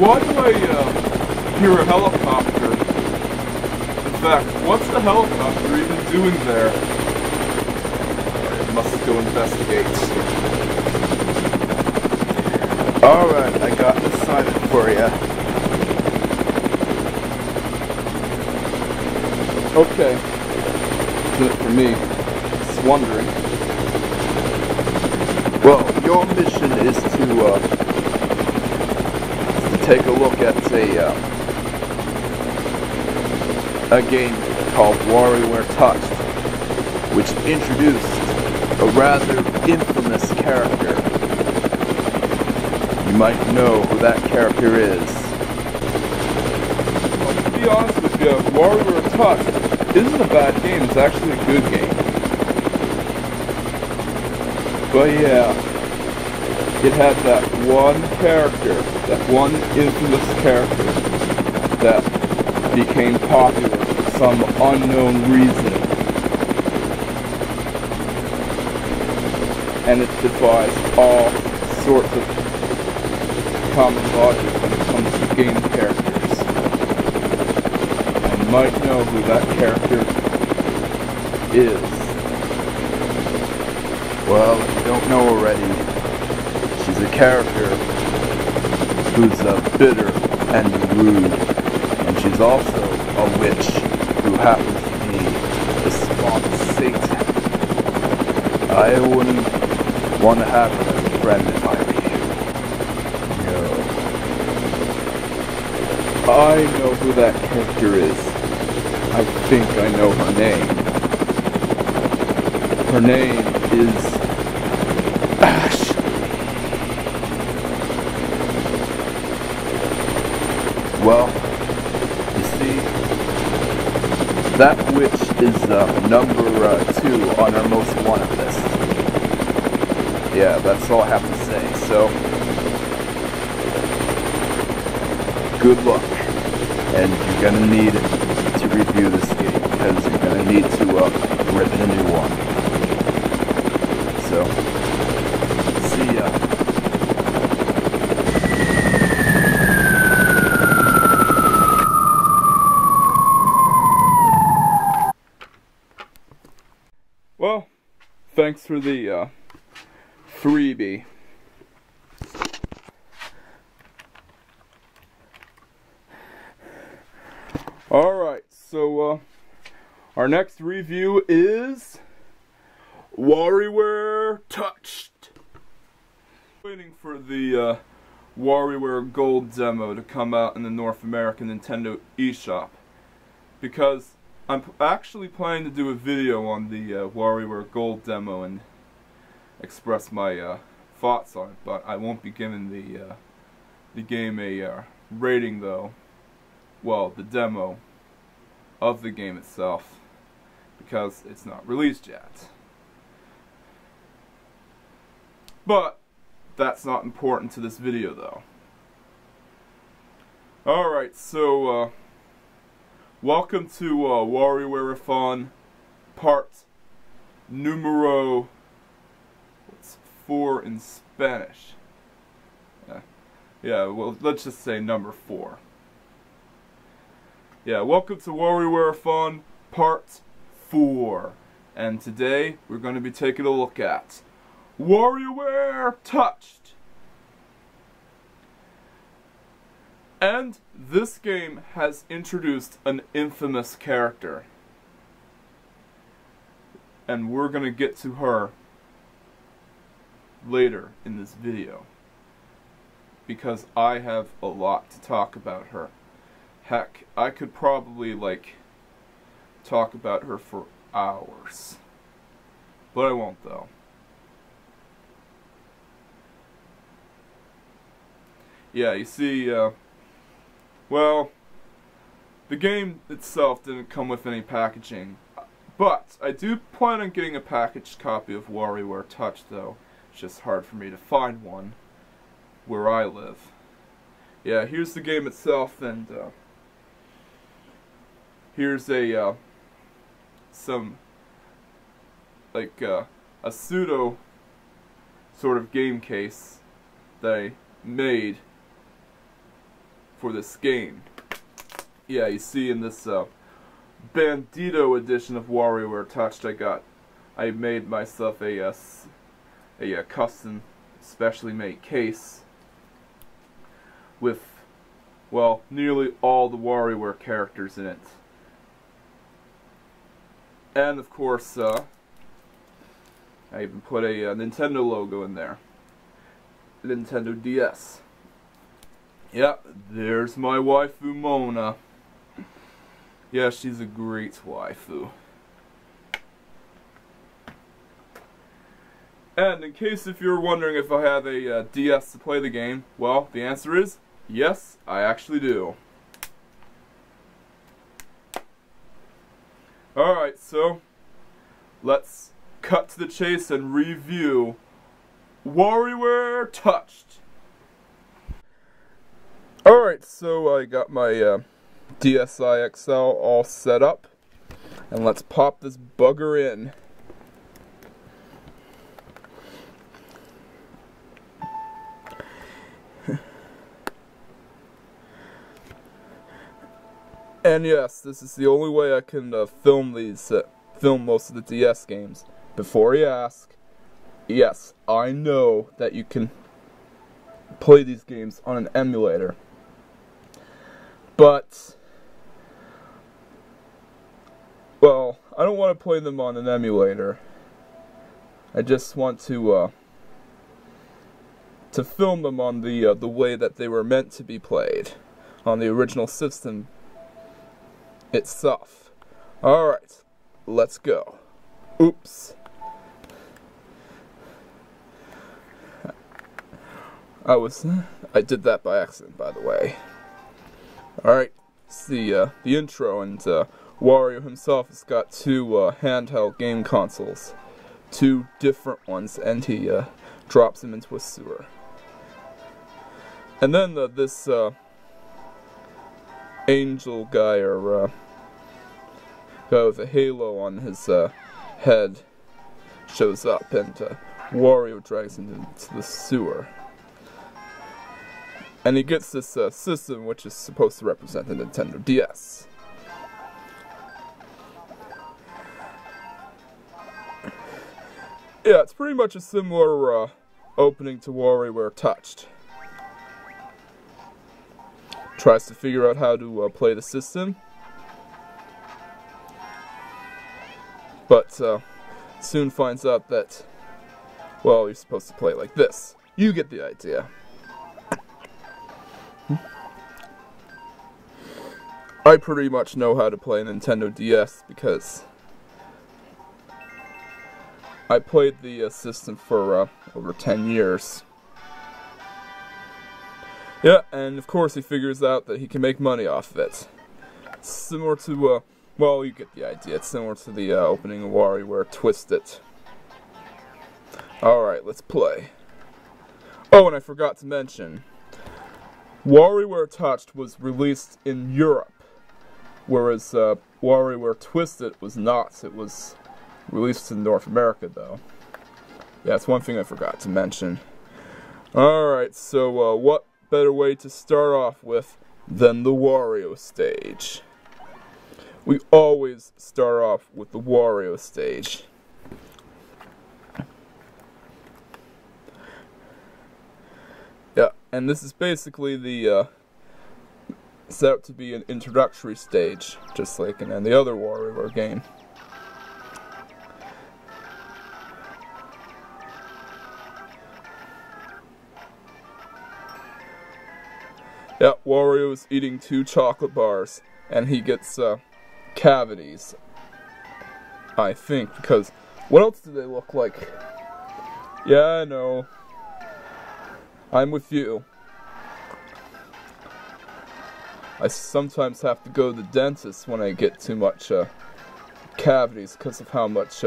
Why do I hear a helicopter? In fact, what's the helicopter even doing there? I must go investigate. Alright, I got an assignment for you. Okay. Isn't it for me? Just wondering. Well, your mission is to take a look at a game called WarioWare Touched, which introduced a rather infamous character. You might know who that character is. Well, to be honest with you, WarioWare Touched isn't a bad game, it's actually a good game. But yeah, it had that one character, that one infamous character that became popular for some unknown reason. And it defies all sorts of common logic when it comes to game characters. I might know who that character is. Well, if you don't know already, she's a character who's bitter and rude, and she's also a witch who happens to be the spawn of Satan. I wouldn't want to have her as a friend if I were you. No. I know who that character is. I think I know her name. Her name is Ash. Well, you see, that witch is number 2 on our most wanted list. Yeah, that's all I have to say, so good luck. And you're gonna need to review this game, because you're gonna need to rip in a new one. So, see ya. Well, thanks for the freebie. Alright, so our next review is WarioWare Touched. Waiting for the WarioWare Gold demo to come out in the North American Nintendo eShop, because I'm actually planning to do a video on the WarioWare Gold demo and express my thoughts on it, but I won't be giving the game a rating though. Well, the demo of the game itself, because it's not released yet. But that's not important to this video though. Alright, so welcome to WarioWare-a-Thon part numero 4 in Spanish. Yeah, well, let's just say number 4. Yeah, welcome to WarioWare-a-Thon part 4. And today we're going to be taking a look at WarioWare Touched. And this game has introduced an infamous character. And we're going to get to her later in this video, because I have a lot to talk about her. Heck, I could probably talk about her for hours, but I won't though. Yeah, you see, well, the game itself didn't come with any packaging, but I do plan on getting a packaged copy of WarioWare Touched though. It's just hard for me to find one where I live. Yeah, here's the game itself, and here's a a pseudo sort of game case that I made for this game. Yeah, you see in this Bandito edition of WarioWare Touched, I made myself a custom, specially made case with, well, nearly all the WarioWare characters in it. And of course, I even put a Nintendo logo in there. Nintendo DS. Yeah, there's my waifu Mona. Yeah, she's a great waifu. And in case if you're wondering if I have a DS to play the game, well, the answer is yes, I actually do. Alright, so let's cut to the chase and review WarioWare Touched. Alright, so I got my DSi XL all set up, and let's pop this bugger in. And yes, this is the only way I can film most of the DS games. Before you ask, yes, I know that you can play these games on an emulator, but, well, I don't want to play them on an emulator. I just want to film them on the way that they were meant to be played, on the original system itself. Alright, let's go. Oops. I did that by accident, by the way. Alright, it's the intro, and Wario himself has got two handheld game consoles. Two different ones, and he drops them into a sewer. And then this angel guy, or guy with a halo on his head, shows up, and Wario drags him into the sewer. And he gets this system which is supposed to represent the Nintendo DS. Yeah, it's pretty much a similar opening to WarioWare Touched. Tries to figure out how to play the system, but soon finds out that, well, you're supposed to play like this. You get the idea. I pretty much know how to play Nintendo DS because I played the system for over 10 years. Yeah, and of course he figures out that he can make money off of it. It's similar to, well, you get the idea. It's similar to the opening of WarioWare Touched. Alright, let's play. Oh, and I forgot to mention, WarioWare Touched was released in Europe, whereas WarioWare Touched was not. It was released in North America, though. Yeah, that's one thing I forgot to mention. Alright, so what better way to start off with than the Wario stage? We always start off with the Wario stage. Yeah, and this is basically the set out to be an introductory stage, just like in the other WarioWare game. Yeah, Wario's eating 2 chocolate bars, and he gets cavities, I think, because what else do they look like? Yeah, I know. I'm with you. I sometimes have to go to the dentist when I get too much cavities because of how much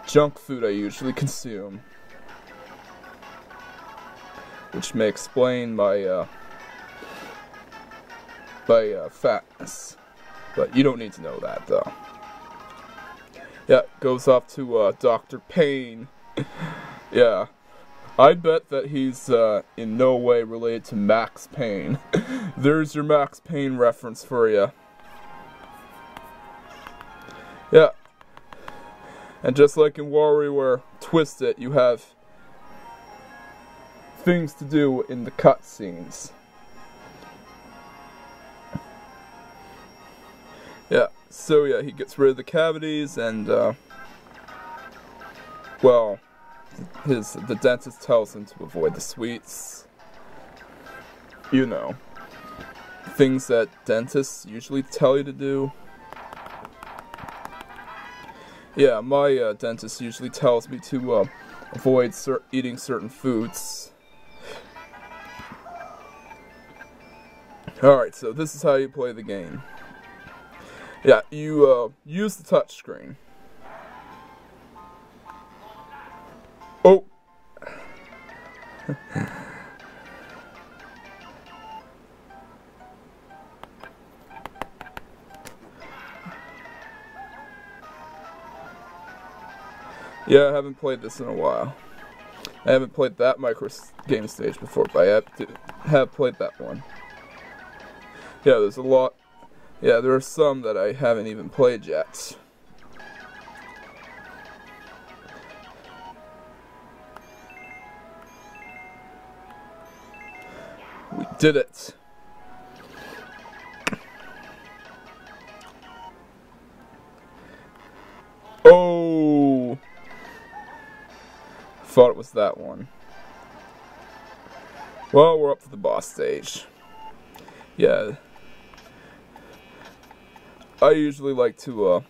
junk food I usually consume. Which may explain my fatness. But you don't need to know that, though. Yeah, goes off to Dr. Payne. Yeah. I bet that he's in no way related to Max Payne. There's your Max Payne reference for you. Yeah. And just like in WarioWare Touched, you have things to do in the cutscenes. Yeah, so yeah, he gets rid of the cavities and, well, the dentist tells him to avoid the sweets. You know, things that dentists usually tell you to do. Yeah, my dentist usually tells me to avoid eating certain foods. Alright, so this is how you play the game. Yeah, you use the touchscreen. Oh! Yeah, I haven't played this in a while. I haven't played that micro game stage before, but I have played that one. Yeah, there's a lot. Yeah, there are some that I haven't even played yet. We did it. Oh! Thought it was that one. Well, we're up to the boss stage. Yeah. I usually like to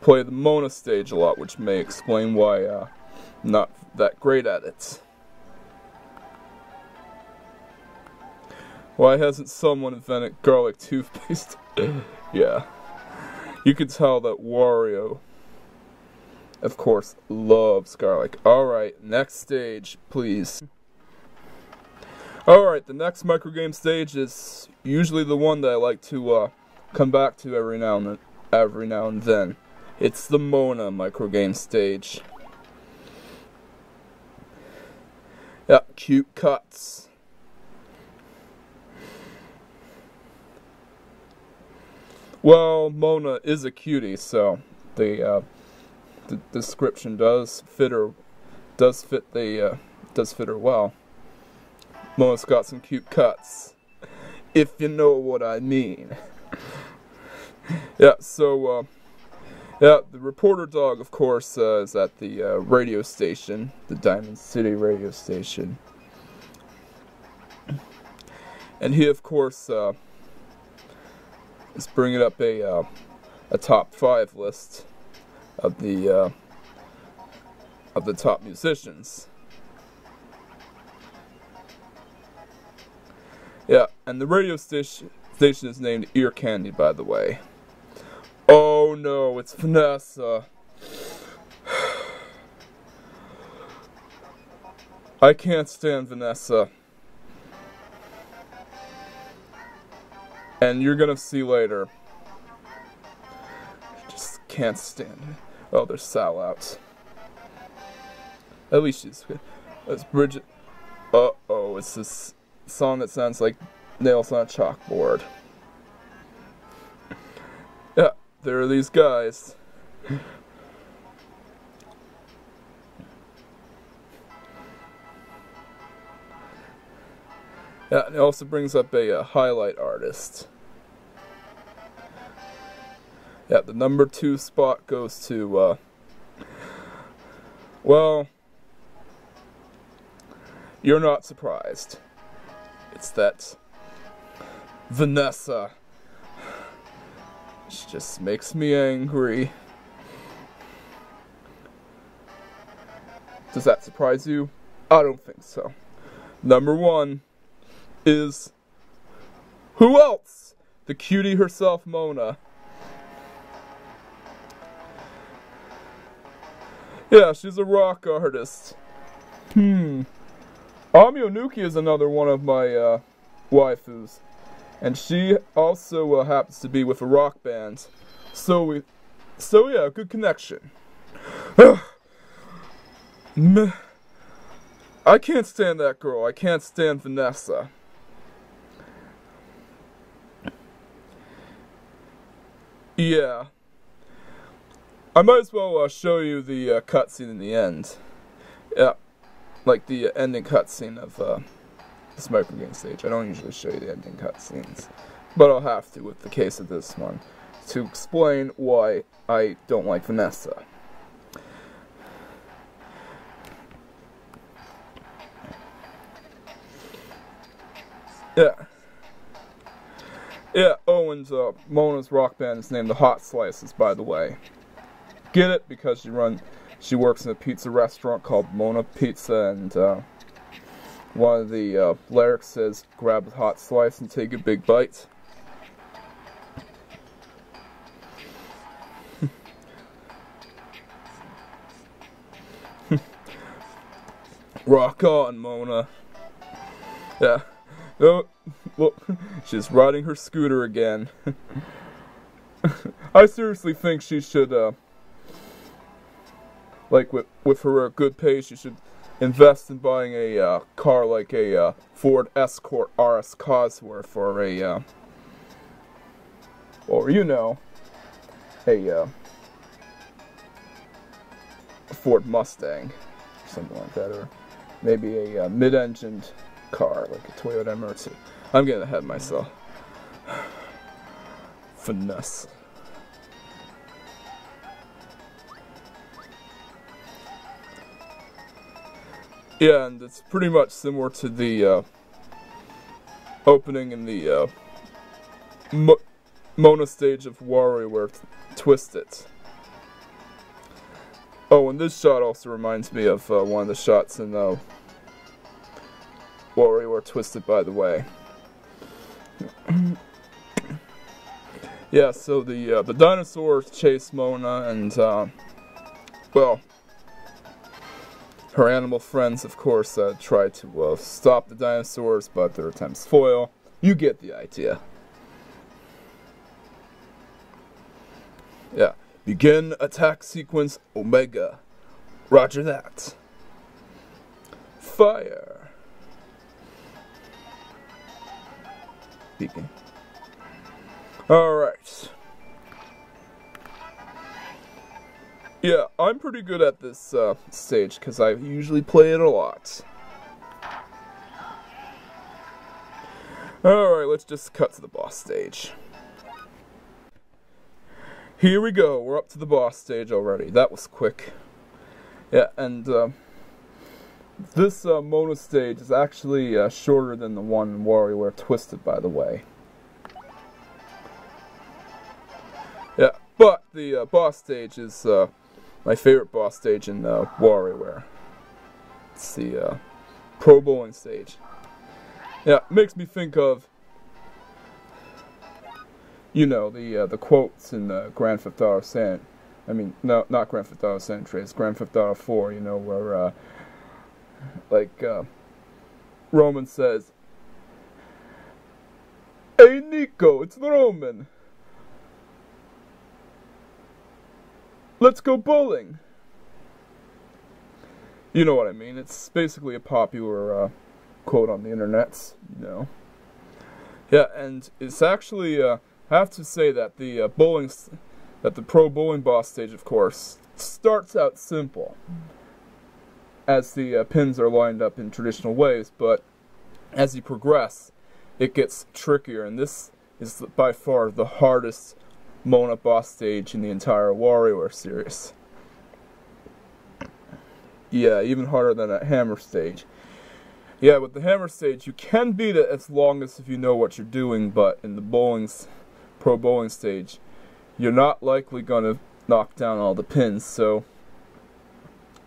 play the Mona stage a lot, which may explain why I'm not that great at it. Why hasn't someone invented garlic toothpaste? Yeah. You can tell that Wario, of course, loves garlic. Alright, next stage, please. Alright, the next microgame stage is usually the one that I like to come back to every now and then. It's the Mona microgame stage. Yeah, cute cuts. Well, Mona is a cutie, so the description does fit her well. Mona's got some cute cuts, if you know what I mean. Yeah, so yeah, the reporter dog, of course, is at the radio station, the Diamond City radio station, and he, of course, is bringing up a top 5 list of the top musicians. Yeah, and the radio station is named Ear Candy, by the way. Oh no, it's Vanessa. I can't stand Vanessa. And you're gonna see later. Just can't stand it. Oh, there's Sal out. At least she's good. That's Bridget. Uh-oh, it's this song that sounds like nails on a chalkboard. Yeah, there are these guys. Yeah, and it also brings up a highlight artist. Yeah, the number 2 spot goes to, well, you're not surprised. It's that Vanessa. She just makes me angry. Does that surprise you? I don't think so. Number 1 is, who else? The cutie herself, Mona. Yeah, she's a rock artist. Amio Nuki is another one of my waifus. And she also happens to be with a rock band. So yeah, good connection. Meh. I can't stand that girl. I can't stand Vanessa. Yeah. I might as well show you the cutscene in the end. Yeah. Like the ending cutscene of the smoking game stage. I don't usually show you the ending cutscenes. But I'll have to with the case of this one. To explain why I don't like Vanessa. Yeah. Yeah, oh, and Mona's rock band is named the Hot Slices, by the way. Get it? Because she works in a pizza restaurant called Mona Pizza, and one of the lyrics says, grab a hot slice and take a big bite. Rock on, Mona. Yeah. Oh, look, she's riding her scooter again. I seriously think she should, like with her good pay, she should invest in buying a car like a Ford Escort RS Cosworth or a, or you know, a Ford Mustang, something like that, or maybe a mid-engined car like a Toyota Mercy. I'm getting ahead of myself. Finesse. Yeah, and it's pretty much similar to the opening in the Mona stage of WarioWare Touched. Oh, and this shot also reminds me of one of the shots in WarioWare Touched, by the way. Yeah, so the dinosaurs chase Mona, and well, her animal friends, of course, try to stop the dinosaurs, but their attempts foil. You get the idea. Yeah. Begin attack sequence Omega. Roger that. Fire. Begin. Alright. Yeah, I'm pretty good at this stage because I usually play it a lot. Alright, let's just cut to the boss stage. Here we go, we're up to the boss stage already. That was quick. Yeah, and this Mona stage is actually shorter than the one in WarioWare Touched, by the way. Yeah, but the boss stage is my favorite boss stage in WarioWare. It's the Pro Bowling stage. Yeah, it makes me think of, you know, the quotes in Grand Theft Auto no, not Grand Theft Auto San Andreas, Grand Theft Auto 4, you know, where, like, Roman says, "Hey Nico, it's Roman. Let's go bowling." You know what I mean, it's basically a popular, quote on the internet, you know. Yeah, and it's actually, I have to say that the Pro Bowling boss stage, of course, starts out simple, as the pins are lined up in traditional ways, but as you progress, it gets trickier, and this is by far the hardest Mona boss stage in the entire WarioWare series. Yeah, even harder than that hammer stage. Yeah, with the hammer stage, you can beat it as long as if you know what you're doing, but in the Pro Bowling stage, you're not likely gonna knock down all the pins, so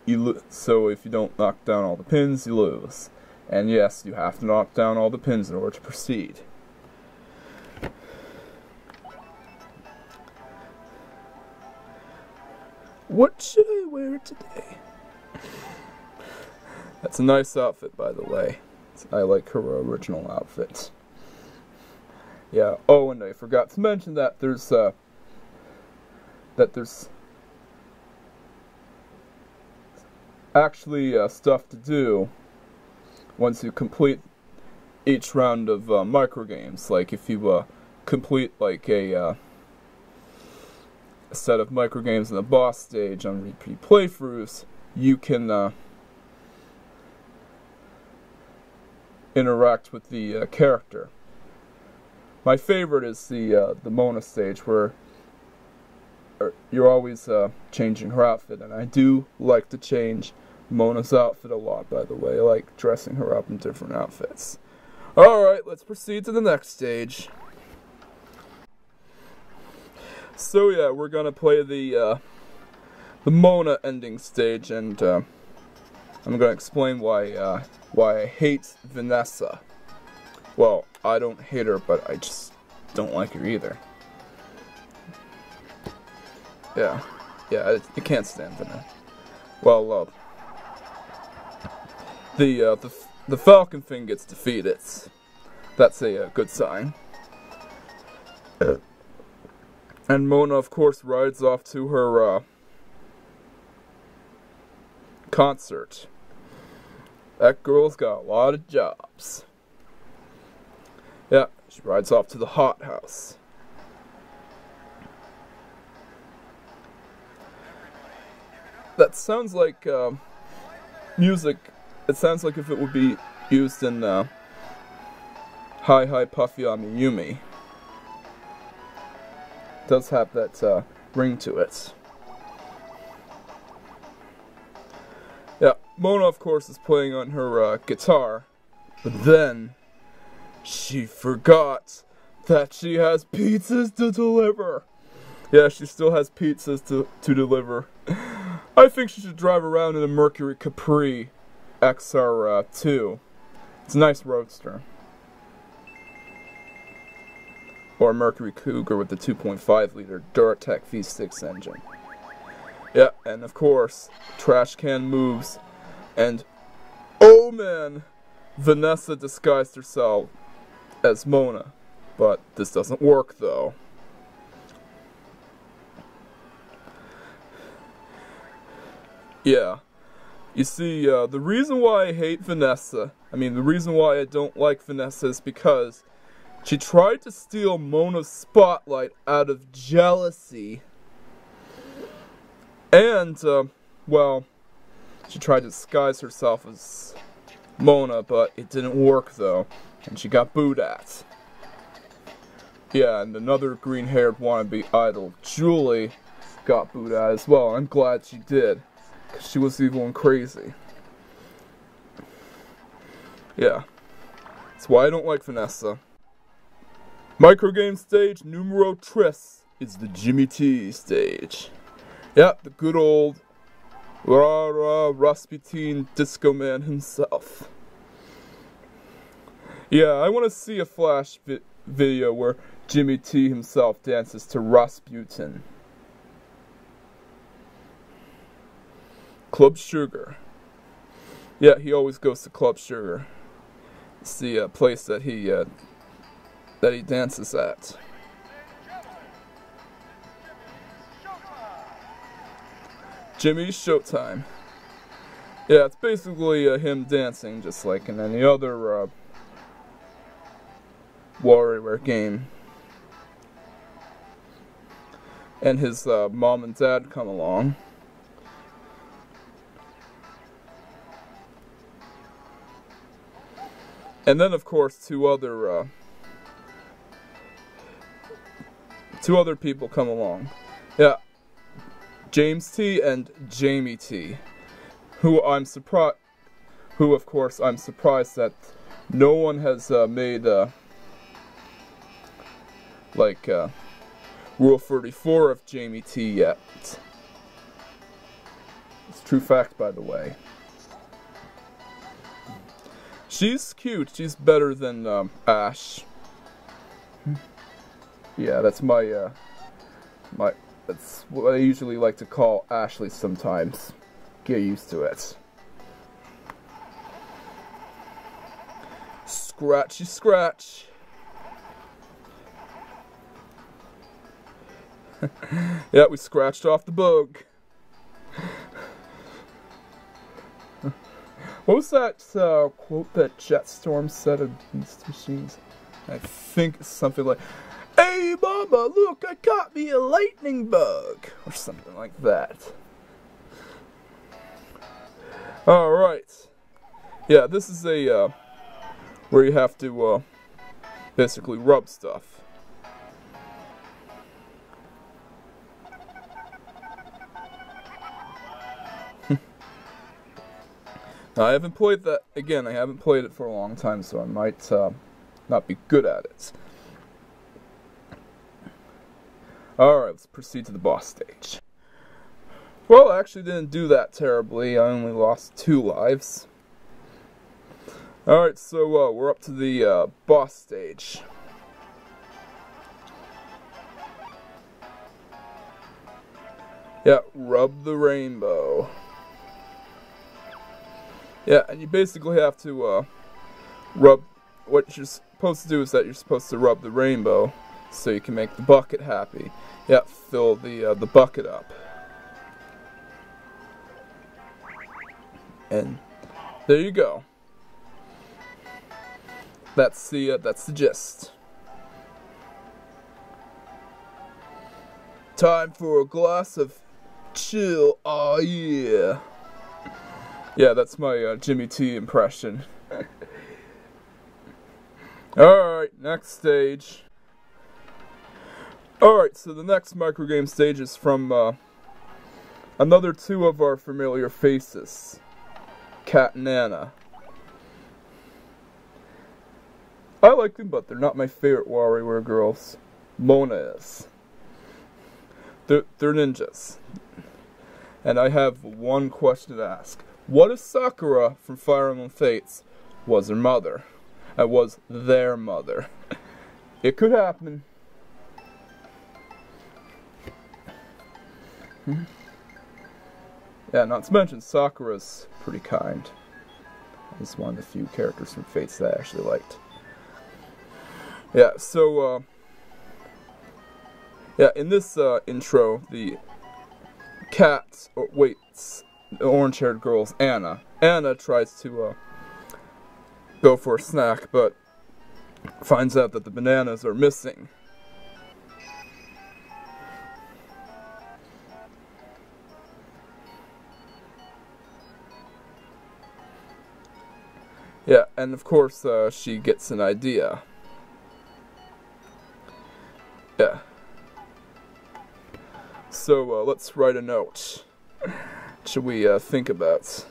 if you don't knock down all the pins, you lose. And yes, you have to knock down all the pins in order to proceed. What should I wear today? That's a nice outfit, by the way. I like her original outfit. Yeah, oh, and I forgot to mention that there's actually stuff to do once you complete each round of microgames. Like if you complete like a set of microgames in the boss stage on repeat playthroughs, you can interact with the character. My favorite is the Mona stage, where you're always changing her outfit, and I do like to change Mona's outfit a lot, by the way. I like dressing her up in different outfits. Alright, let's proceed to the next stage. So yeah, we're gonna play the Mona ending stage, and I'm gonna explain why I hate Vanessa. Well, I don't hate her, but I just don't like her either. Yeah, you can't stand Vanessa. Well, the Falcon thing gets defeated. That's a good sign. And Mona, of course, rides off to her concert. That girl's got a lot of jobs. Yeah, she rides off to the hot house. That sounds like music. It sounds like if it would be used in Hi Hi Puffy Ami Yumi. It does have that ring to it. Yeah, Mona, of course, is playing on her guitar, but then she forgot that she has pizzas to deliver. Yeah, she still has pizzas to deliver. I think she should drive around in a Mercury Capri XR2. It's a nice roadster. Or a Mercury Cougar with the 2.5-liter Duratec V6 engine. Yeah, and of course, trash can moves, and oh man, Vanessa disguised herself as Mona. But this doesn't work though. Yeah. You see, the reason why I hate Vanessa, the reason why I don't like Vanessa is because she tried to steal Mona's spotlight out of jealousy. And, well, she tried to disguise herself as Mona, but it didn't work though, and she got booed at. Yeah, and another green-haired wannabe idol, Julie, got booed at as well. I'm glad she did. She was evil and crazy. Yeah. That's why I don't like Vanessa. Microgame stage numero tres is the Jimmy T stage. Yep, the good old Rasputin Disco Man himself. Yeah, I want to see a flash video where Jimmy T himself dances to Rasputin. Club Sugar. Yeah, he always goes to Club Sugar. It's the place that he dances at. Jimmy's Showtime. Yeah, it's basically him dancing just like in any other WarioWare game. And his mom and dad come along. And then, of course, two other people come along. Yeah, James T and Jamie T, who of course I'm surprised that no one has made Rule 34 of Jamie T yet. It's a true fact, by the way. She's cute. She's better than Ash. Yeah, that's that's what I usually like to call Ashley sometimes. Get used to it. Scratchy scratch. Yeah, we scratched off the bug. What was that quote that Jetstorm said of Beast Machines? I think it's something like, "Hey mama, look, I caught me a lightning bug," or something like that. Alright. Yeah, this is a, where you have to, basically rub stuff. I haven't played that, again, I haven't played it for a long time, so I might, not be good at it. Alright, let's proceed to the boss stage. Well, I actually didn't do that terribly. I only lost 2 lives. Alright, so we're up to the boss stage. Yeah, rub the rainbow. Yeah, and you basically have to rub. What you're supposed to do is that you're supposed to rub the rainbow so you can make the bucket happy. Yeah, fill the bucket up. And there you go. That's the gist. Time for a glass of chill. Oh yeah. Yeah, that's my Jimmy T impression. Alright, next stage. Alright, so the next microgame stage is from another 2 of our familiar faces. Kat and Anna. I like them, but they're not my favorite WarioWare girls. Mona is. They're ninjas. And I have one question to ask. What if Sakura from Fire Emblem Fates was her mother? Was their mother? It could happen. Yeah, not to mention Sakura's pretty kind. He's one of the few characters from Fates that I actually liked. Yeah, so, yeah, in this intro, the cat, the orange-haired girl's Anna. Anna tries to go for a snack, but finds out that the bananas are missing. Yeah, and of course, she gets an idea. Yeah. So, let's write a note. Should we, think about?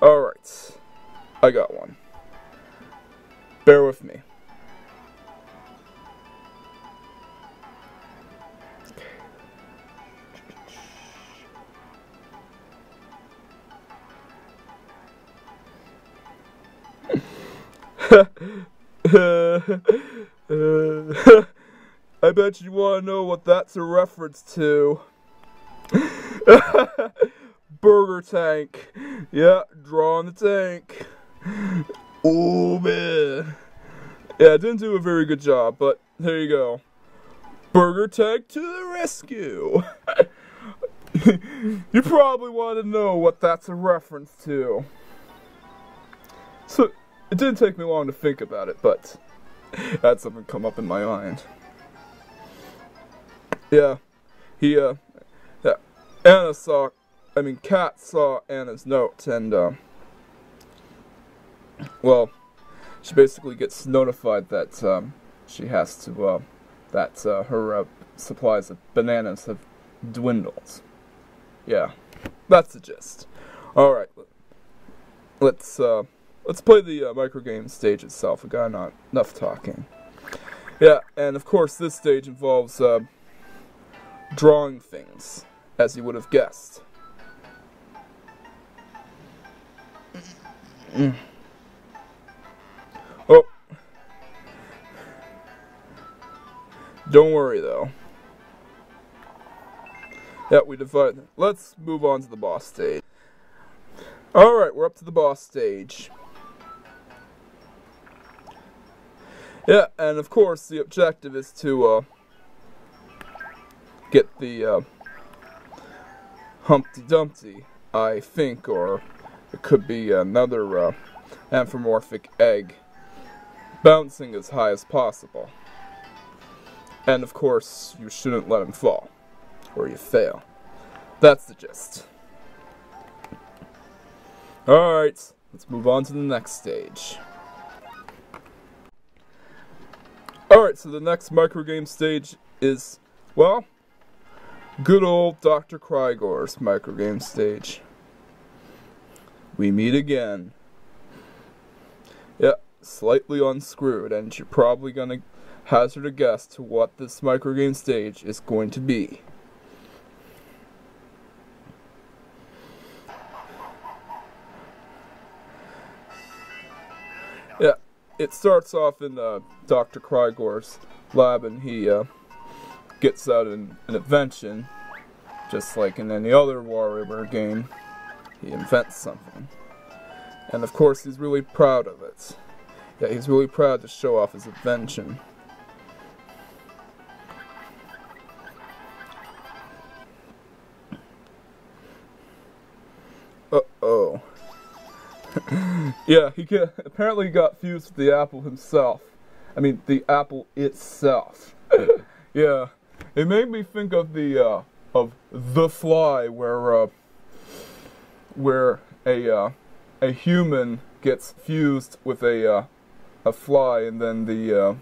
Alright. I got one. Bear with me. I bet you want to know what that's a reference to. Burger tank. Yeah, drawing the tank. Oh man. Yeah, I didn't do a very good job, but there you go. Burger tank to the rescue. You probably want to know what that's a reference to. So, it didn't take me long to think about it, but I had something come up in my mind. Yeah, yeah, Kat saw Anna's note, and, well, she basically gets notified that, she has to, that, her, supplies of bananas have dwindled. Yeah, that's the gist. Alright, let's play the, microgame stage itself. We got enough talking. Yeah, and of course this stage involves, drawing things, as you would have guessed. Oh. Don't worry, though. Yeah, we divide. Let's move on to the boss stage. Alright, we're up to the boss stage. Yeah, and of course the objective is to, get the Humpty Dumpty, I think, or it could be another anthropomorphic egg, bouncing as high as possible. And of course, you shouldn't let him fall, or you fail. That's the gist. Alright, let's move on to the next stage. Alright, so the next microgame stage is, well, good old Dr. Krygor's microgame stage. We meet again. Yeah, slightly unscrewed, and you're probably gonna hazard a guess to what this microgame stage is going to be. Yeah, it starts off in Dr. Krygor's lab, and he gets out an invention, just like in any other WarioWare game. He invents something. And of course, he's really proud of it. Yeah, he's really proud to show off his invention. Uh-oh. Yeah, apparently he got fused with the apple himself. I mean, the apple itself. Yeah, it made me think of the Fly, where a human gets fused with a fly, and then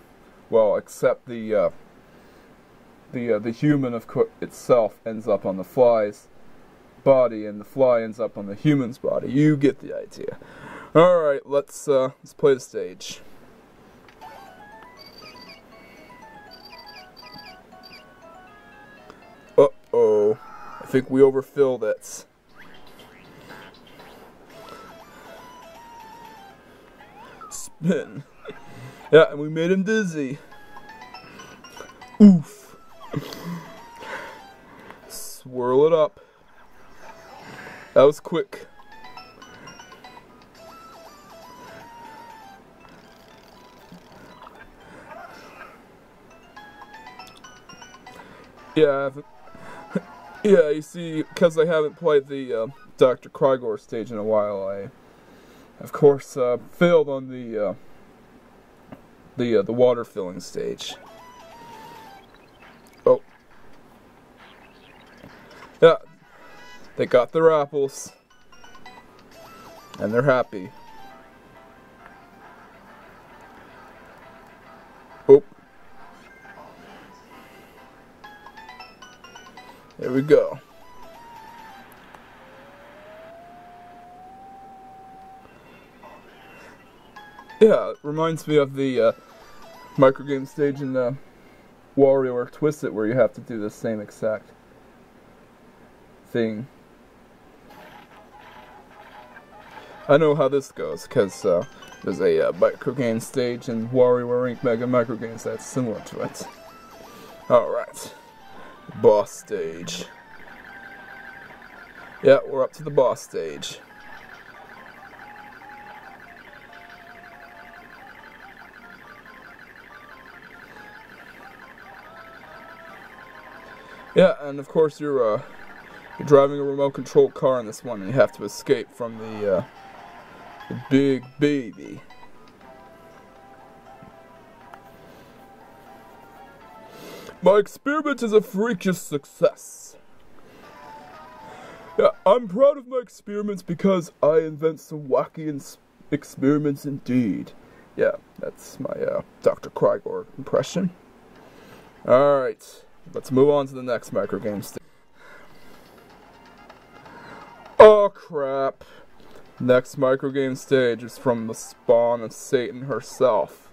except the human itself ends up on the fly's body, and the fly ends up on the human's body. You get the idea. All right, let's play the stage. Uh-oh, I think we overfilled it. Spin. Yeah, and we made him dizzy. Oof. Swirl it up. That was quick. Yeah, yeah, you see, because I haven't played the Dr. Krygor stage in a while, I, of course, failed on the water filling stage. Oh. Yeah, they got their apples, and they're happy. Oh. There we go. Yeah, it reminds me of the microgame stage in WarioWare Touched, where you have to do the same exact thing. I know how this goes, because there's a microgame stage in WarioWare Inc. Mega Microgames that's similar to it. Alright. Boss stage. Yeah, we're up to the boss stage. Yeah, and of course you're driving a remote control car in this one, and you have to escape from the big baby. My experiment is a freakish success. Yeah, I'm proud of my experiments because I invent some wacky experiments indeed. Yeah, that's my Dr. Krygor impression. Alright, let's move on to the next microgame stage. Oh crap. Next microgame stage is from the spawn of Satan herself.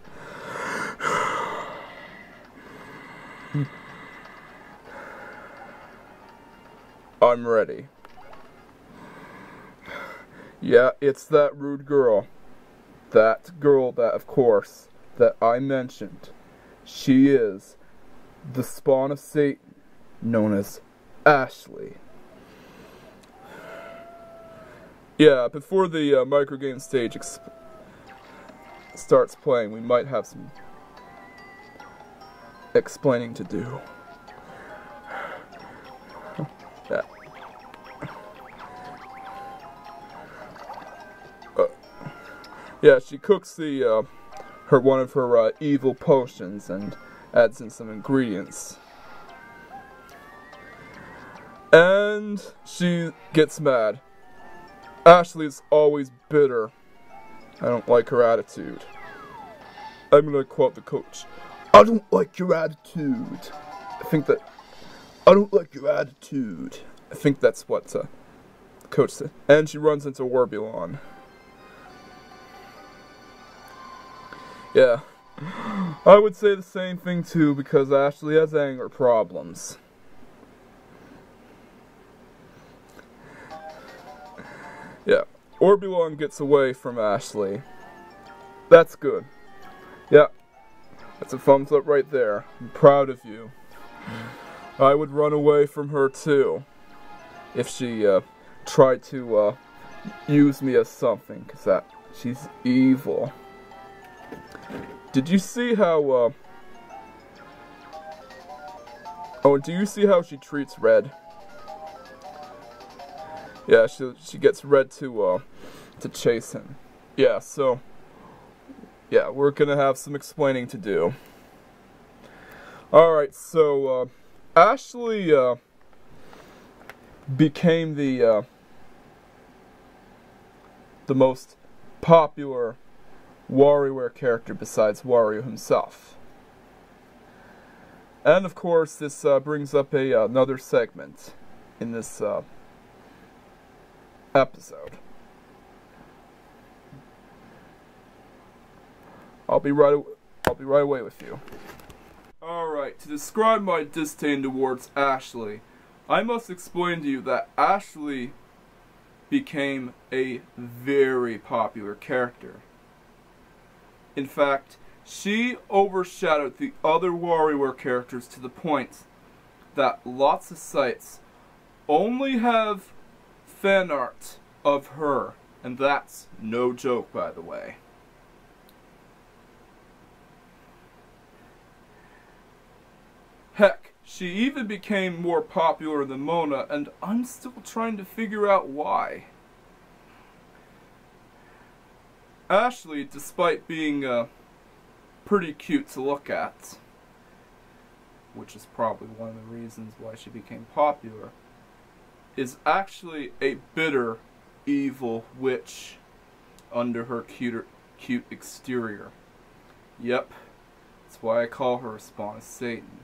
I'm ready. Yeah, it's that rude girl. That girl that, of course, that I mentioned. She is the spawn of Satan, known as Ashley. Yeah, before the microgame stage starts playing, we might have some explaining to do. Yeah, she cooks the one of her evil potions and adds in some ingredients. And she gets mad. Ashley's always bitter. I don't like her attitude. I'm gonna quote the coach. I don't like your attitude. I don't like your attitude. I think that's what the coach said. And she runs into WarioWare. Yeah. I would say the same thing too, because Ashley has anger problems. Yeah. WarioWare gets away from Ashley. That's good. Yeah. That's a thumbs up right there. I'm proud of you. I would run away from her too if she tried to use me as something, because she's evil. Did you see how do you see how she treats Red? Yeah, she gets Red to chase him. Yeah, so yeah, we're gonna have some explaining to do. Alright, so Ashley became the most popular WarioWare character besides Wario himself. And of course, this brings up another segment in this episode. I'll be right away with you. Alright, to describe my disdain towards Ashley, I must explain to you that Ashley became a very popular character. In fact, she overshadowed the other WarioWare characters to the point that lots of sites only have fan art of her, and that's no joke, by the way. Heck, she even became more popular than Mona, and I'm still trying to figure out why. Ashley, despite being pretty cute to look at, which is probably one of the reasons why she became popular, is actually a bitter, evil witch under her cute exterior. Yep, that's why I call her a spawn of Satan.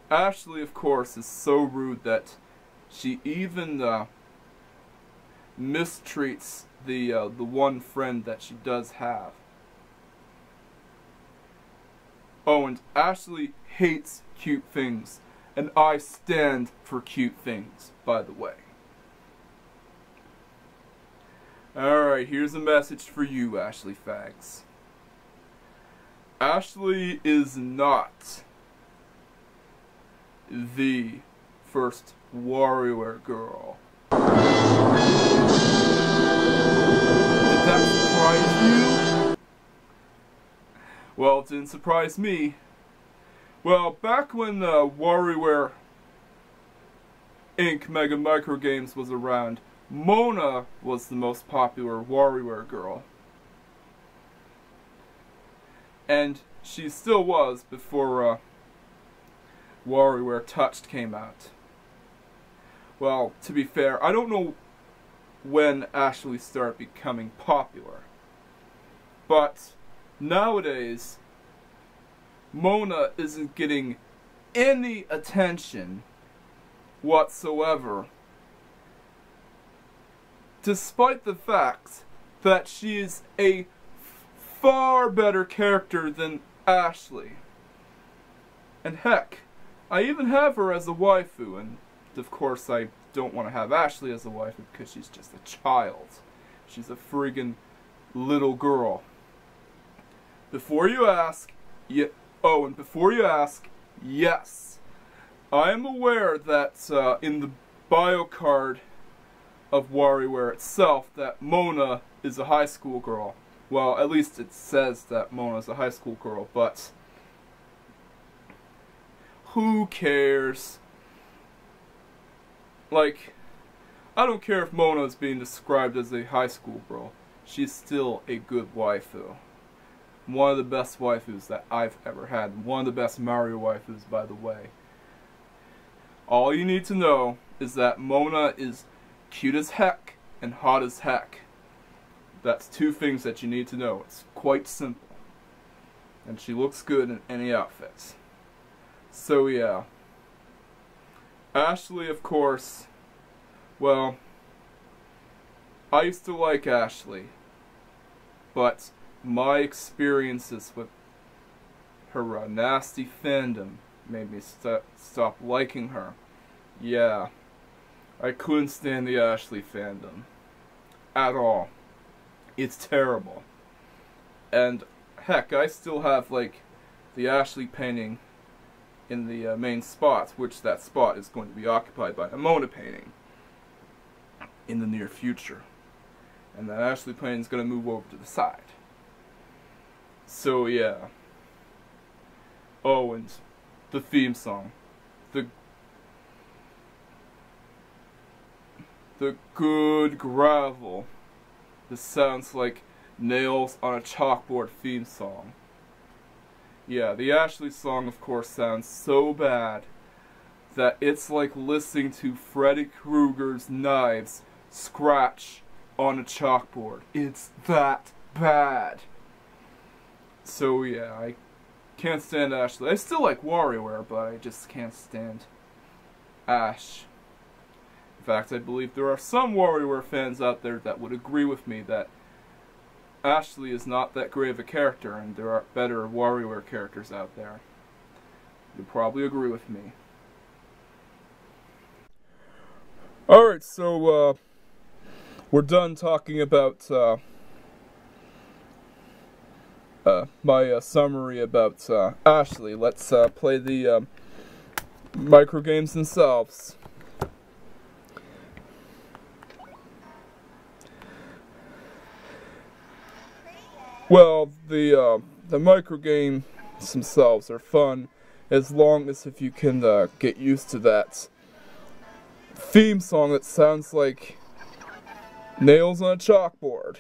Ashley, of course, is so rude that she even mistreats the one friend that she does have. Oh, and Ashley hates cute things, and I stand for cute things, by the way. Alright, here's a message for you, Ashley fags. Ashley is not the first WarioWare girl. Did that surprise you? Well, it didn't surprise me. Well, back when WarioWare Inc. Mega Micro Games was around, Mona was the most popular WarioWare girl. And she still was before WarioWare Touched came out. Well, to be fair, I don't know when Ashley started becoming popular. But nowadays, Mona isn't getting any attention whatsoever, despite the fact that she is a far better character than Ashley. And heck, I even have her as a waifu, and of course I don't want to have Ashley as a waifu because she's just a child. She's a friggin' little girl. Before you ask, before you ask, yes, I am aware that in the bio card of WarioWare itself that Mona is a high school girl. Well, at least it says that Mona is a high school girl, but who cares? Like, I don't care if Mona is being described as a high school girl. she's still a good waifu. One of the best waifus that I've ever had. One of the best Mario waifus, by the way. All you need to know is that Mona is cute as heck and hot as heck. That's two things that you need to know. It's quite simple. And she looks good in any outfits. So yeah. Ashley, of course, well, I used to like Ashley, but my experiences with her nasty fandom made me stop liking her. Yeah, I couldn't stand the Ashley fandom at all. It's terrible. And heck, I still have like the Ashley painting in the main spot, which that spot is going to be occupied by a Mona painting in the near future. And that Ashley painting is going to move over to the side. So yeah. Oh, and the theme song. The good gravel. This sounds like nails on a chalkboard theme song. Yeah, the Ashley song, of course, sounds so bad that it's like listening to Freddy Krueger's knives scratch on a chalkboard. It's that bad. So yeah, I can't stand Ashley. I still like WarioWare, but I just can't stand Ash. In fact, I believe there are some WarioWare fans out there that would agree with me that Ashley is not that great of a character, and there are better WarioWare characters out there. You'll probably agree with me. Alright, so, we're done talking about, my, summary about, Ashley. Let's, play the, microgames themselves. Well, the microgames themselves are fun, as long as if you can get used to that theme song that sounds like nails on a chalkboard.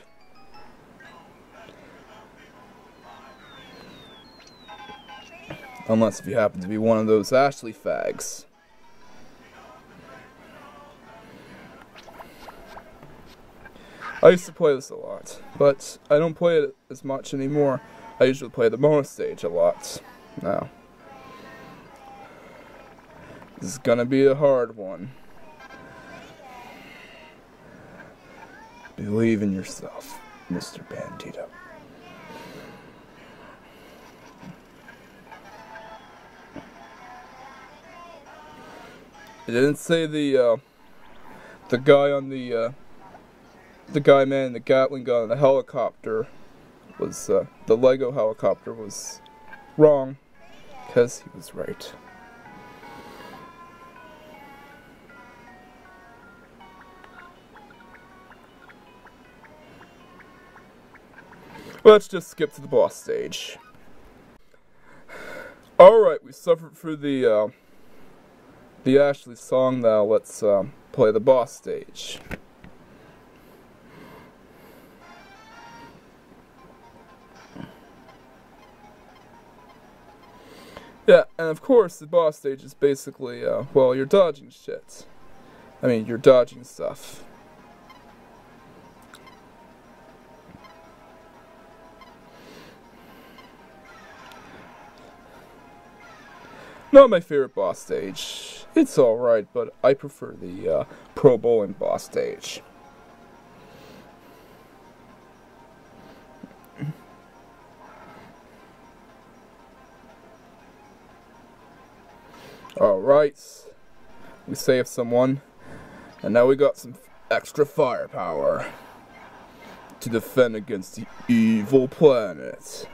Unless if you happen to be one of those Ashley fags. I used to play this a lot, but I don't play it as much anymore. I usually play the Mona stage a lot now. This is gonna be a hard one. Believe in yourself, Mr. Bandito. It didn't say the guy on the guy man, the Gatling gun, and the helicopter was, the Lego helicopter was wrong, because he was right. Let's just skip to the boss stage. Alright, we suffered through the Ashley song. Now let's play the boss stage. Yeah, and of course the boss stage is basically, well, you're dodging shit. I mean, you're dodging stuff. Not my favorite boss stage. It's alright, but I prefer the Pro Bowling boss stage. Alright, we saved someone, and now we got some extra firepower to defend against the evil planet.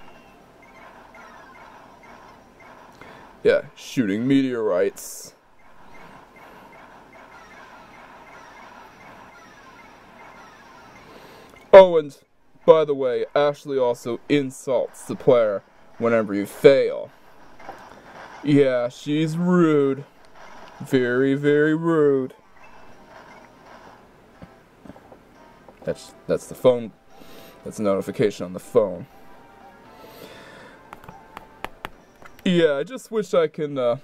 Yeah, shooting meteorites. Oh, and by the way, Ashley also insults the player whenever you fail. Yeah, she's rude. Very, very rude. That's the phone. That's a notification on the phone. Yeah, I just wish I can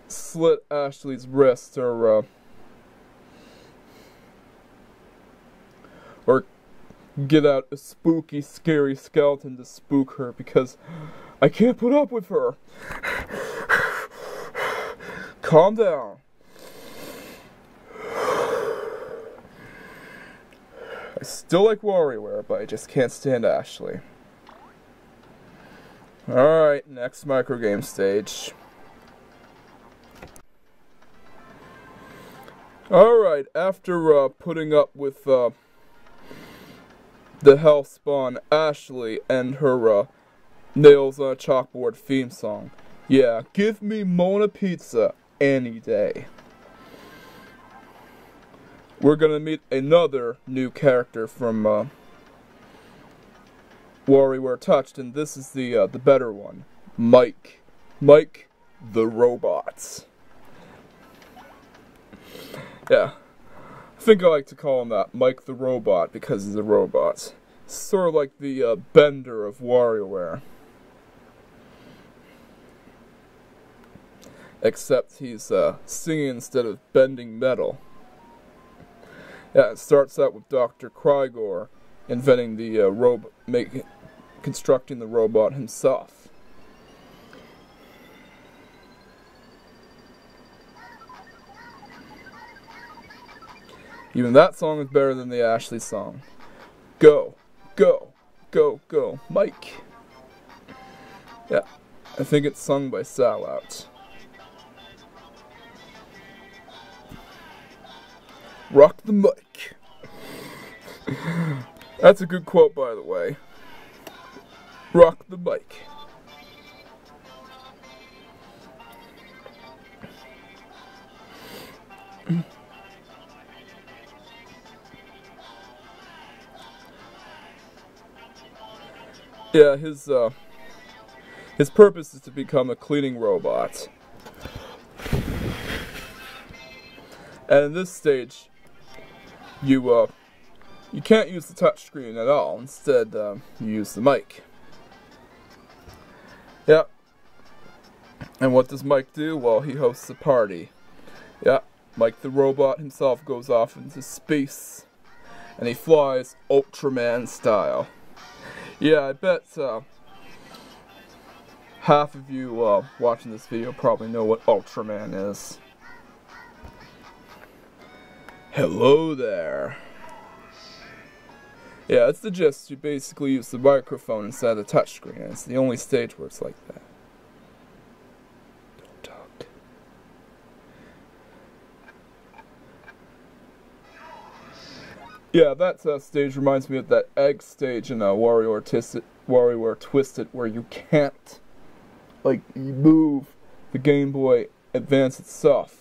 slit Ashley's wrist or get out a spooky, scary skeleton to spook her, because I can't put up with her. Calm down. I still like WarioWare, but I just can't stand Ashley. Alright, next microgame stage. Alright, after putting up with the Hellspawn Ashley and her nails on a chalkboard theme song. Yeah, give me Mona Pizza any day. We're gonna meet another new character from WarioWare Touched, and this is the better one, Mike. Mike the Robot. Yeah, I think I like to call him that, Mike the Robot, because he's a robot. Sort of like the Bender of WarioWare. Except he's singing instead of bending metal. Yeah, it starts out with Dr. Krygor inventing the constructing the robot himself. Even that song is better than the Ashley song. Go, go, go, go, Mike. Yeah, I think it's sung by Sal Out. Rock the mic. That's a good quote, by the way. Rock the mic. Yeah, his purpose is to become a cleaning robot. And in this stage, you can't use the touchscreen at all. Instead, you use the mic. Yep. And what does Mike do? Well, he hosts a party. Yep. Mike the robot himself goes off into space, and he flies Ultraman style. Yeah, I bet half of you watching this video probably know what Ultraman is. Hello there. Yeah, it's the gist. You basically use the microphone instead of the touchscreen, and it's the only stage where it's like that. Don't talk. Yeah, that stage reminds me of that egg stage in WarioWare Twisted, where you can't, like, move the Game Boy Advance itself.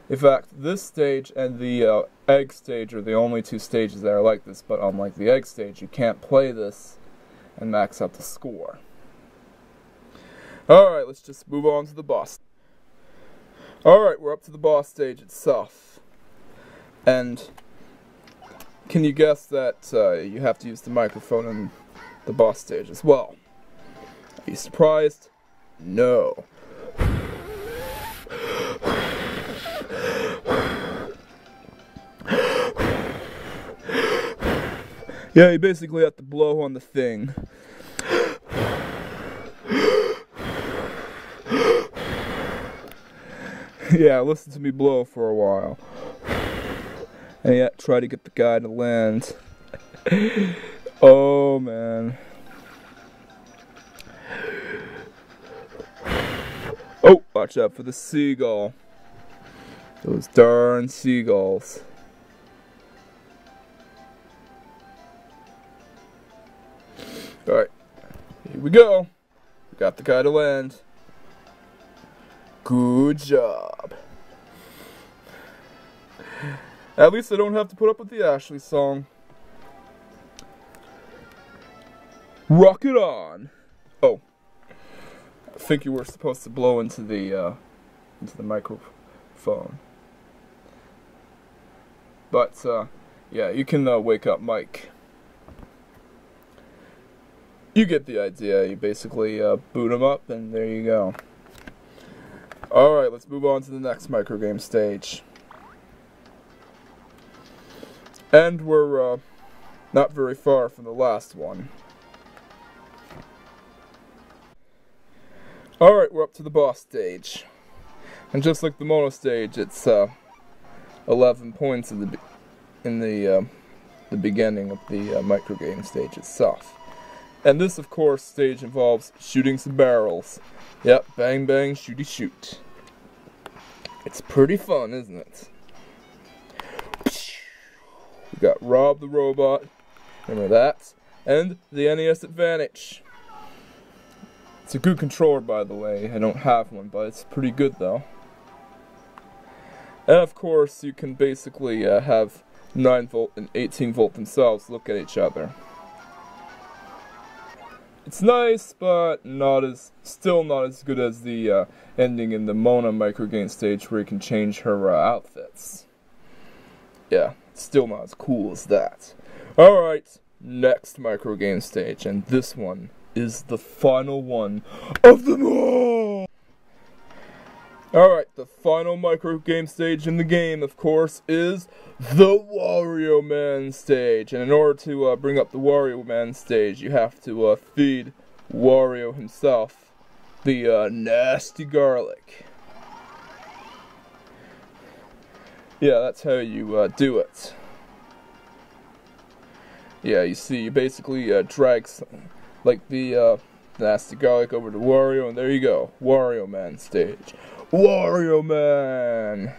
In fact, this stage and the egg stage are the only two stages that are like this, but unlike the egg stage, you can't play this and max out the score. Alright, let's just move on to the boss. Alright, we're up to the boss stage itself. And can you guess that you have to use the microphone in the boss stage as well? Are you surprised? No. Yeah, you basically have to blow on the thing. Yeah, listen to me blow for a while. And yeah, try to get the guy to land. Oh, man. Oh, watch out for the seagull. Those darn seagulls. Alright, here we go. We got the guy to land. Good job. At least I don't have to put up with the Ashley song. Rock it on. Oh, I think you were supposed to blow into the microphone. But yeah, you can wake up Mike. You get the idea. You basically boot them up, and there you go. Alright, let's move on to the next microgame stage. And we're not very far from the last one. Alright, we're up to the boss stage. And just like the mono stage, it's 11 points in the beginning of the microgame stage itself. And this, of course, stage involves shooting some barrels. Yep, bang bang, shooty shoot. It's pretty fun, isn't it? We got Rob the Robot, remember that, and the NES Advantage. It's a good controller, by the way. I don't have one, but it's pretty good, though. And of course, you can basically have 9-volt and 18-volt themselves look at each other. It's nice, but still not as good as the ending in the Mona microgame stage where you can change her outfits. Yeah, still not as cool as that. Alright, next microgame stage, and this one is the final one of them all! Alright, the final microgame stage in the game, of course, is the Wario Man stage. And in order to bring up the Wario Man stage, you have to feed Wario himself the nasty garlic. Yeah, that's how you do it. Yeah, you see, you basically drag like the nasty garlic over to Wario, and there you go, Wario Man stage. Wario Man!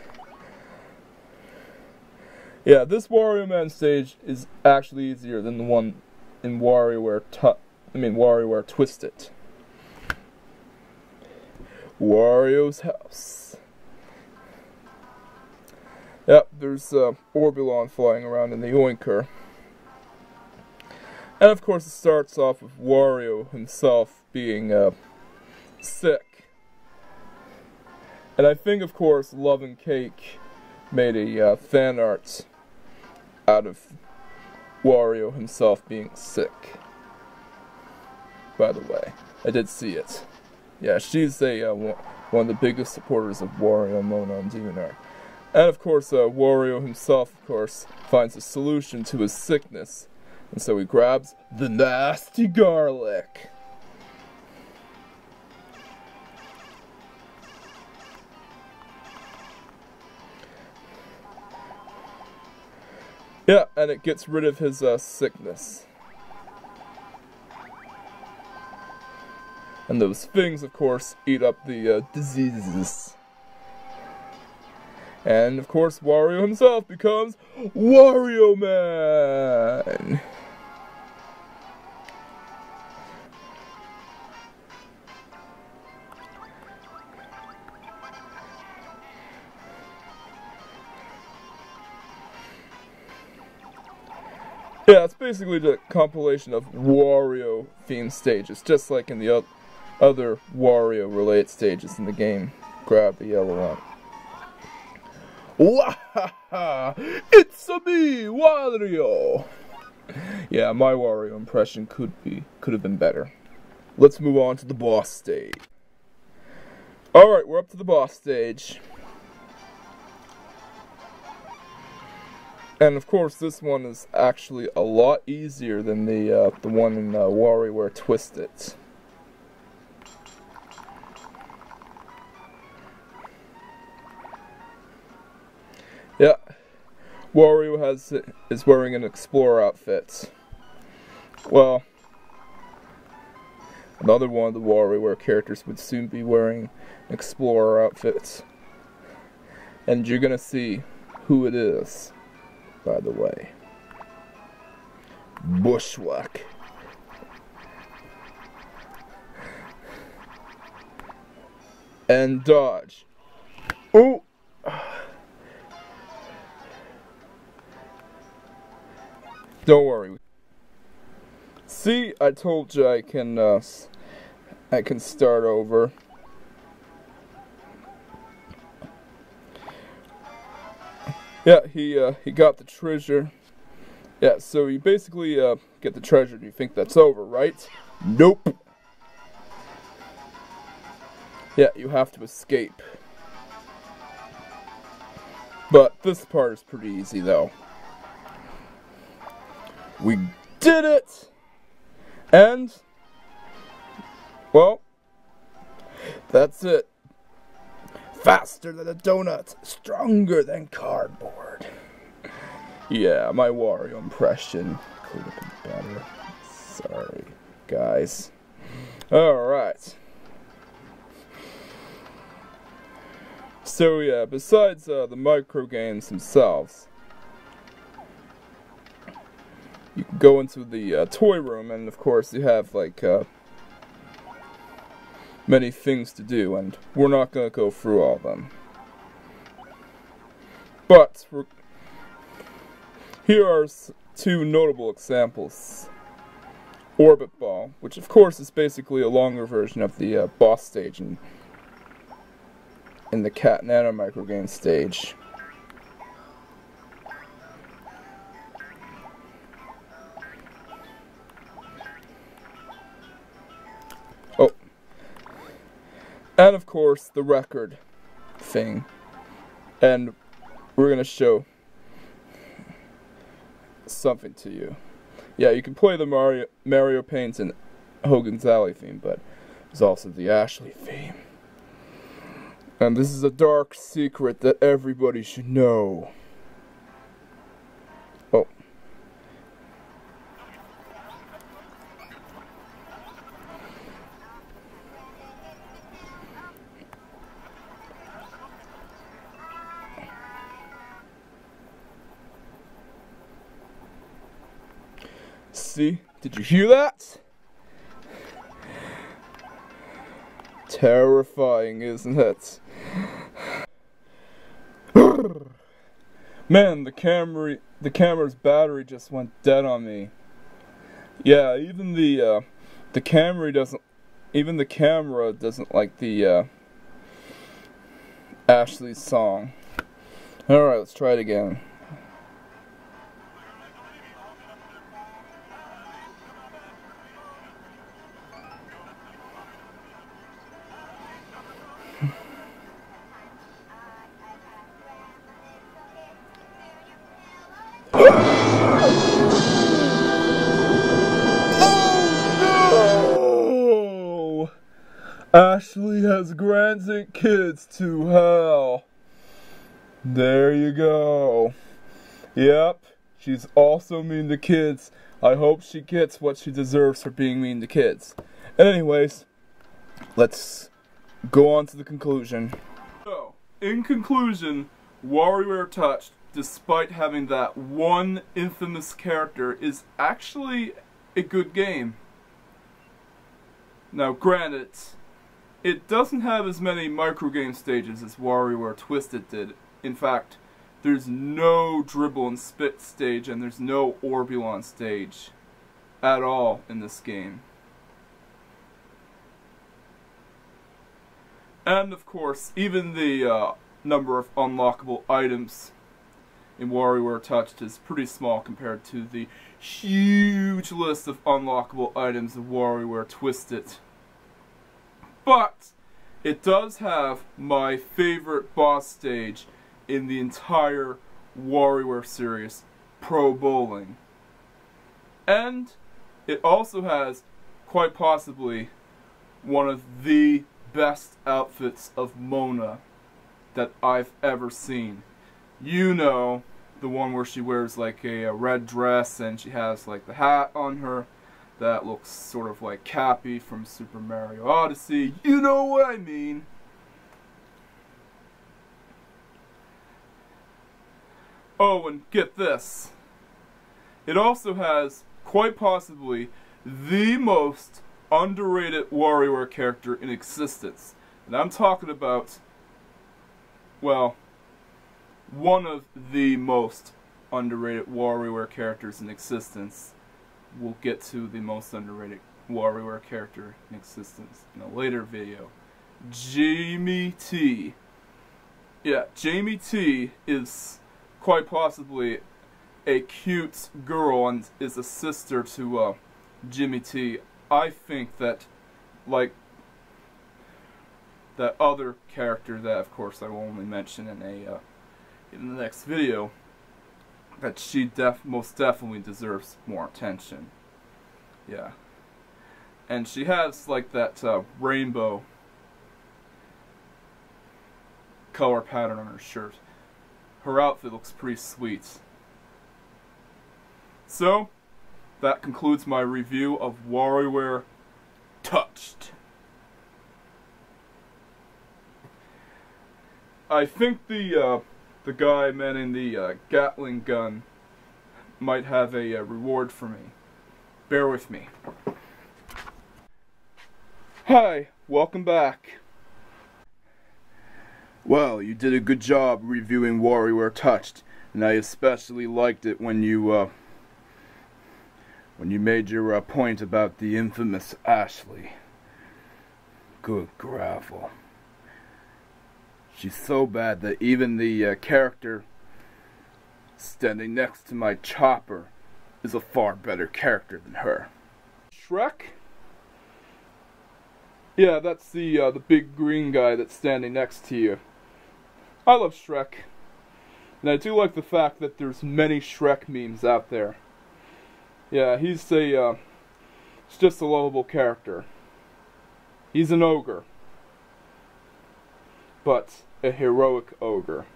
Yeah, this Wario Man stage is actually easier than the one in WarioWare Touched. Wario's house. Yep, there's Orbulon flying around in the Oinker. And of course it starts off with Wario himself being sick. And I think, of course, Love and Cake made a fan art out of Wario himself being sick. By the way, I did see it. Yeah, she's one of the biggest supporters of Wario, Mona, and Demon. And of course, Wario himself, of course, finds a solution to his sickness. And so he grabs the nasty garlic. Yeah, and it gets rid of his sickness. And those things, of course, eat up the diseases. And, of course, Wario himself becomes Wario Man! Yeah, it's basically the compilation of Wario-themed stages, just like in the other Wario-related stages in the game. Grab the yellow one. Wahaha! It's-a me, Wario! Yeah, my Wario impression could have been better. Let's move on to the boss stage. Alright, we're up to the boss stage. And of course, this one is actually a lot easier than the one in WarioWare Touched. Yeah, Wario is wearing an explorer outfit. Well, another one of the WarioWare characters would soon be wearing explorer outfits, and you're gonna see who it is. By the way, Bushwhack. And dodge. Oh! Don't worry. See, I told you I can start over. Yeah, he got the treasure. Yeah, so you basically get the treasure and you think that's over, right? Nope. Yeah, you have to escape. But this part is pretty easy, though. We did it! And, well, that's it. Faster than a donut, stronger than cardboard. Yeah, my Wario impression could have been better. Sorry, guys. Alright. So yeah, besides the micro games themselves, you can go into the toy room, and of course you have like many things to do, and we're not going to go through all of them. But here are two notable examples. Orbit Ball, which of course is basically a longer version of the boss stage in the Cat Nano microgame stage. Oh. And of course the record thing. And we're gonna show something to you. Yeah, you can play the Mario Paint and Hogan's Alley theme, but there's also the Ashley theme. And this is a dark secret that everybody should know. Oh. See? Did you hear that? Terrifying, isn't it? Man, the camera's battery just went dead on me. Yeah, even the camera doesn't like the Ashley's song. Alright, let's try it again. Oh no! Ashley has granted kids to hell. There you go. Yep, she's also mean to kids. I hope she gets what she deserves for being mean to kids. And anyways, let's go on to the conclusion. So, in conclusion, WarioWare Touched, despite having that one infamous character, is actually a good game. Now granted, it doesn't have as many microgame stages as WarioWare Twisted did. In fact, there's no dribble and spit stage, and there's no Orbulon stage at all in this game. And of course, even the number of unlockable items in WarioWare Touched is pretty small compared to the huge list of unlockable items of WarioWare Twisted. But it does have my favorite boss stage in the entire WarioWare series, Pro Bowling. And it also has, quite possibly, one of the best outfits of Mona that I've ever seen. You know, the one where she wears like a red dress and she has like the hat on her that looks sort of like Cappy from Super Mario Odyssey. You know what I mean. Oh, and get this. It also has, quite possibly, the most underrated WarioWare character in existence. And I'm talking about, well, one of the most underrated WarioWare characters in existence. We'll get to the most underrated WarioWare character in existence in a later video. Jamie T. Yeah, Jamie T is quite possibly a cute girl and is a sister to Jimmy T I think that, like, that other character that, of course, I will only mention in the next video, that she most definitely deserves more attention. Yeah. And she has, like, that rainbow color pattern on her shirt. Her outfit looks pretty sweet. So, that concludes my review of WarioWare Touched. I think the guy manning the Gatling gun might have a reward for me. Bear with me. Hi, welcome back. Well, you did a good job reviewing WarioWare Touched, and I especially liked it when you made your point about the infamous Ashley. Good gravel. She's so bad that even the character standing next to my chopper is a far better character than her. Shrek? Yeah, that's the big green guy that's standing next to you. I love Shrek. And I do like the fact that there's many Shrek memes out there. Yeah, he's just a lovable character. He's an ogre. But a heroic ogre.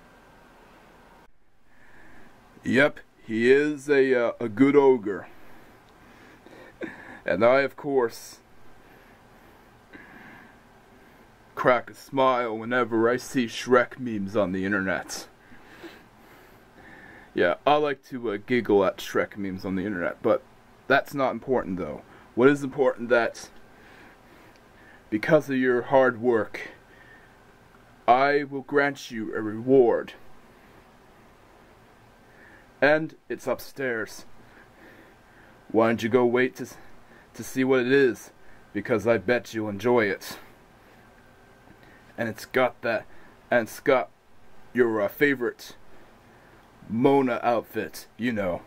Yep, he is a good ogre. And I, of course, crack a smile whenever I see Shrek memes on the internet. Yeah, I like to giggle at Shrek memes on the internet, but that's not important though. What is important that, because of your hard work, I will grant you a reward. And it's upstairs. Why don't you go wait to see what it is? Because I bet you'll enjoy it. And it's got your favorite Mona outfit, you know,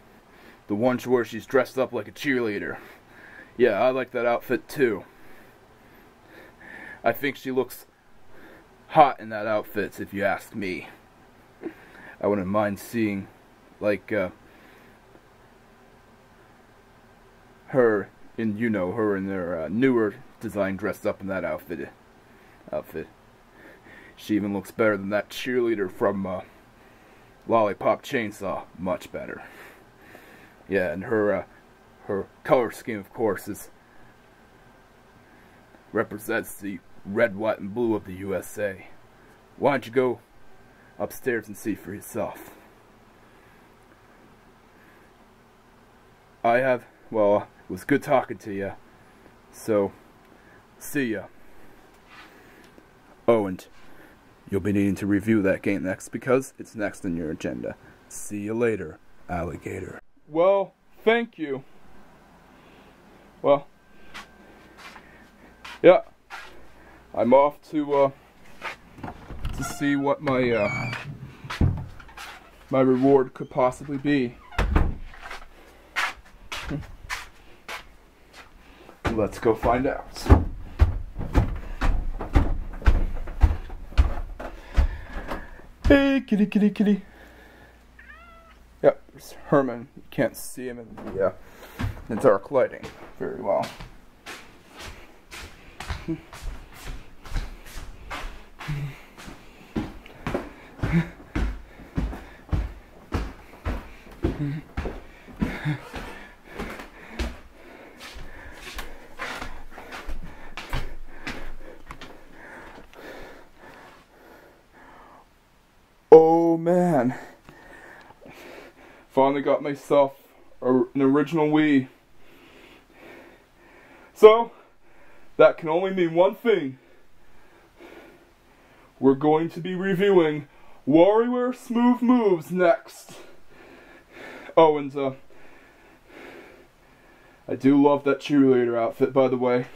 the one where she's dressed up like a cheerleader. Yeah, I like that outfit too. I think she looks hot in that outfit, if you ask me. I wouldn't mind seeing, like, her in their newer design dressed up in that outfit. She even looks better than that cheerleader from Lollipop Chainsaw. Much better. Yeah, and her color scheme, of course, represents the red, white, and blue of the USA. Why don't you go upstairs and see for yourself? Well, it was good talking to you. So, see ya. Oh, and you'll be needing to review that game next because it's next on your agenda. See you later, alligator. Well, thank you. Well, yeah, I'm off to see what my my reward could possibly be. Let's go find out. Hey, kitty, kitty, kitty. Yep, there's Herman. You can't see him in the dark lighting very well. Oh man, finally got myself an original Wii. So, that can only mean one thing. We're going to be reviewing WarioWare Smooth Moves next. Oh, and I do love that cheerleader outfit, by the way.